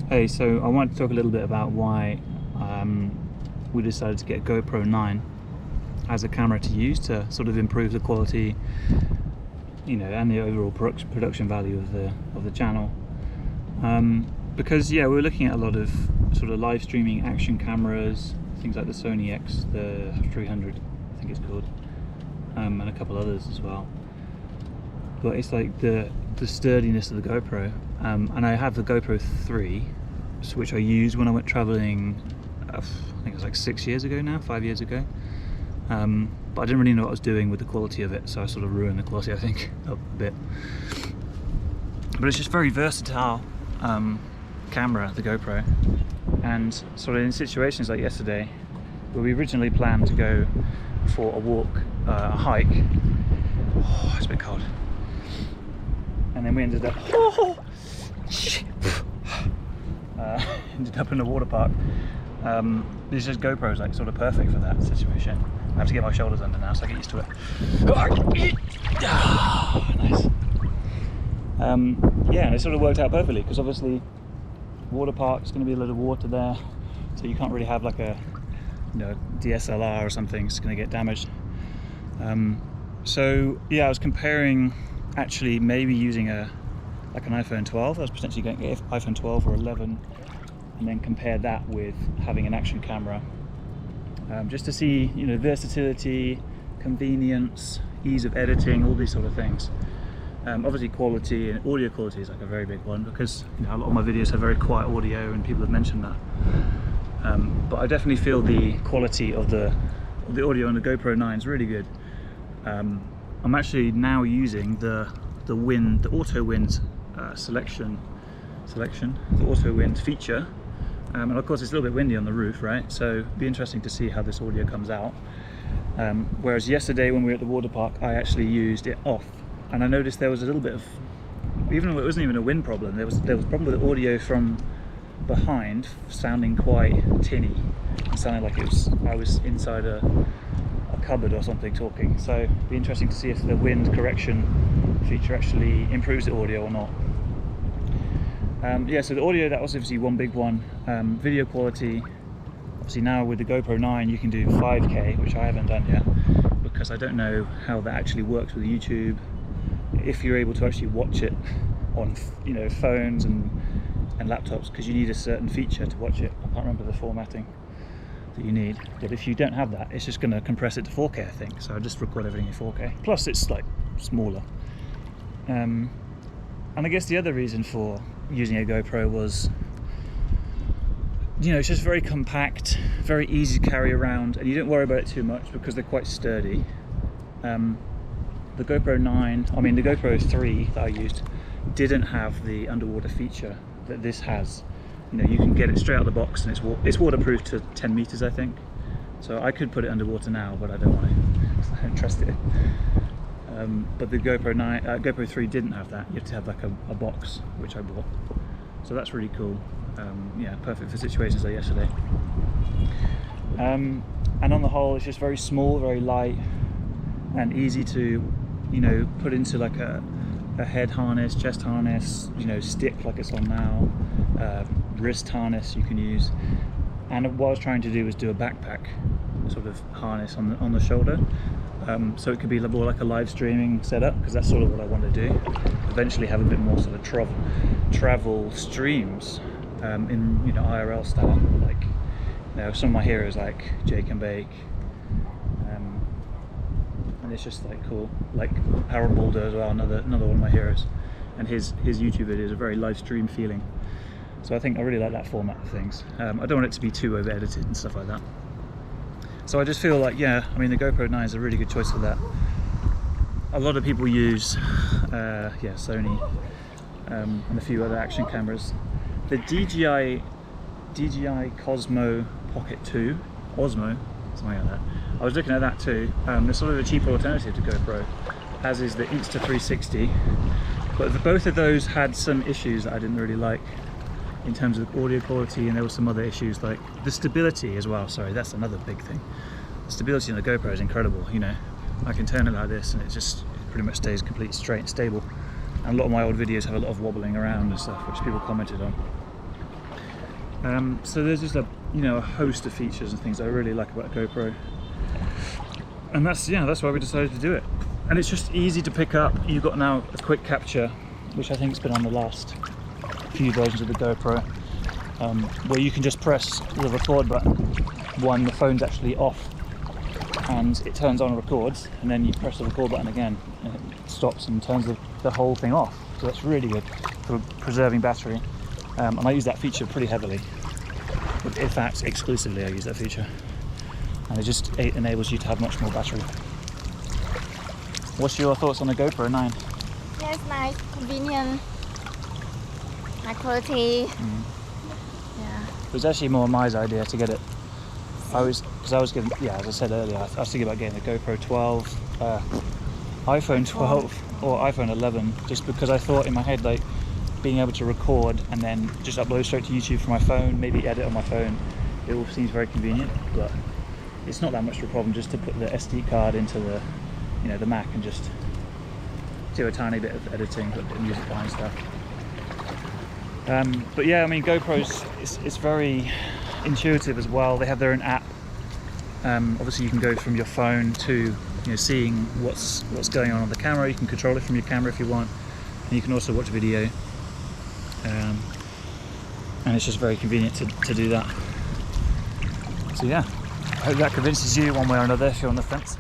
Hey, so I wanted to talk a little bit about why we decided to get a GoPro 9 as a camera to use to sort of improve the quality, and the overall production value of the channel. Because we were looking at a lot of sort of live streaming action cameras, things like the Sony X, the 300, I think it's called, and a couple others as well. But it's like the sturdiness of the GoPro, and I have the GoPro 3, which I used when I went traveling. I think it was like 5 years ago. But I didn't really know what I was doing with the quality of it, so I sort of ruined the quality, I think, a bit. But it's just very versatile camera, the GoPro, and sort of in situations like yesterday, where we originally planned to go for a walk, a hike. Oh, it's a bit cold. And then we ended up in a water park. This just GoPro is like sort of perfect for that situation. I have to get my shoulders under now, so I get used to it. Nice. Yeah, it sort of worked out perfectly because obviously water park is going to be a lot of water there, so you can't really have like a DSLR or something. It's going to get damaged. So yeah, I was comparing actually maybe using an iPhone 12. I was potentially going to get iPhone 12 or 11 and then compare that with having an action camera, just to see versatility, convenience, ease of editing, all these sort of things. Obviously quality and audio quality is like a very big one, because a lot of my videos have very quiet audio and people have mentioned that. But I definitely feel the quality of the audio on the GoPro 9 is really good. I'm actually now using the auto wind selection, the auto wind feature, and of course it's a little bit windy on the roof, right? So it'd be interesting to see how this audio comes out. Whereas yesterday when we were at the water park, I actually used it off, and I noticed there was a little bit of, even though it wasn't even a wind problem, there was a problem with the audio from behind sounding quite tinny. It sounded like I was inside a cupboard or something talking. So it'd be interesting to see if the wind correction feature actually improves the audio or not. So the audio, that was obviously one big one. Video quality, obviously now with the GoPro 9 you can do 5K, which I haven't done yet because I don't know how that actually works with YouTube, if you're able to actually watch it on phones and laptops, because you need a certain feature to watch it. I can't remember the formatting that you need, but if you don't have that, it's just going to compress it to 4K, I think. So I just record everything in 4K, plus it's like smaller. And I guess the other reason for using a GoPro was, it's just very compact, very easy to carry around, and you don't worry about it too much because they're quite sturdy. The GoPro 9, the GoPro 3 that I used didn't have the underwater feature that this has. You can get it straight out of the box, and it's waterproof to 10 meters, I think. So I could put it underwater now, but I don't want to. I don't trust it. But the GoPro 3 didn't have that. You have to have like a box, which I bought. So that's really cool. Perfect for situations like yesterday. And on the whole, it's just very small, very light, and easy to, put into like a head harness, chest harness, stick like it's on now, wrist harness you can use. And what I was trying to do was do a backpack sort of harness on the shoulder. So it could be more like a live streaming setup, because that's sort of what I want to do. Eventually have a bit more sort of travel streams in IRL style, like some of my heroes like Jake and Bake, and it's just like cool, like Harold Balder as well, another one of my heroes, and his YouTube videos are very live stream feeling. So I think I really like that format of things. I don't want it to be too over edited and stuff like that. So I just feel like, the GoPro 9 is a really good choice for that. A lot of people use Sony and a few other action cameras. The DJI Cosmo Pocket 2, Osmo, something like that. I was looking at that too. It's sort of a cheaper alternative to GoPro, as is the Insta360. But both of those had some issues that I didn't really like in terms of audio quality, and there were some other issues like the stability as well. Sorry, that's another big thing. The stability on the GoPro is incredible. I can turn it like this and it pretty much stays completely straight and stable. And a lot of my old videos have a lot of wobbling around and stuff, which people commented on. So there's just a host of features and things I really like about GoPro, and that's why we decided to do it. And it's just easy to pick up. You've got now a quick capture, which I think has been on the last few versions of the GoPro, where you can just press the record button when the phone's actually off, and it turns on and records, and then you press the record button again and it stops and turns the whole thing off. So that's really good for preserving battery, and I use that feature pretty heavily. In fact, exclusively I use that feature, and it enables you to have much more battery. What's your thoughts on the GoPro 9? Yeah, it's nice, convenient, high quality. Yeah. It was actually more Mai's idea to get it. As I said earlier, I was thinking about getting the GoPro 12, iPhone 12 or iPhone 11, just because I thought in my head, like, being able to record and then just upload straight to YouTube from my phone, maybe edit on my phone, it all seems very convenient. But it's not that much of a problem just to put the SD card into the Mac and just do a tiny bit of editing, put the music behind stuff. But yeah, I mean, GoPro's it's very intuitive as well. They have their own app. Obviously, you can go from your phone to seeing what's going on the camera. You can control it from your camera if you want, and you can also watch video. And it's just very convenient to do that. So yeah, I hope that convinces you one way or another if you're on the fence.